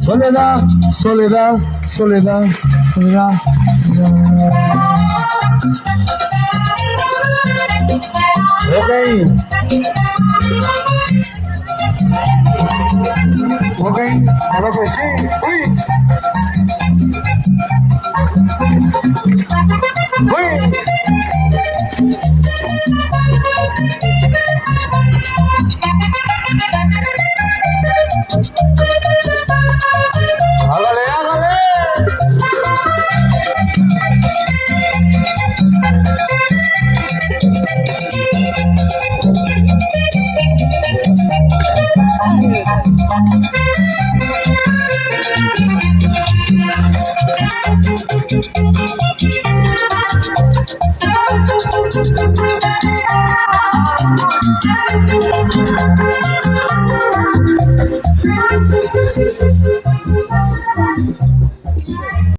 Soledad, soledad, soledad, soledad. Ok. Ok, claro que sí. Uy. Uy. Hágale, hágale.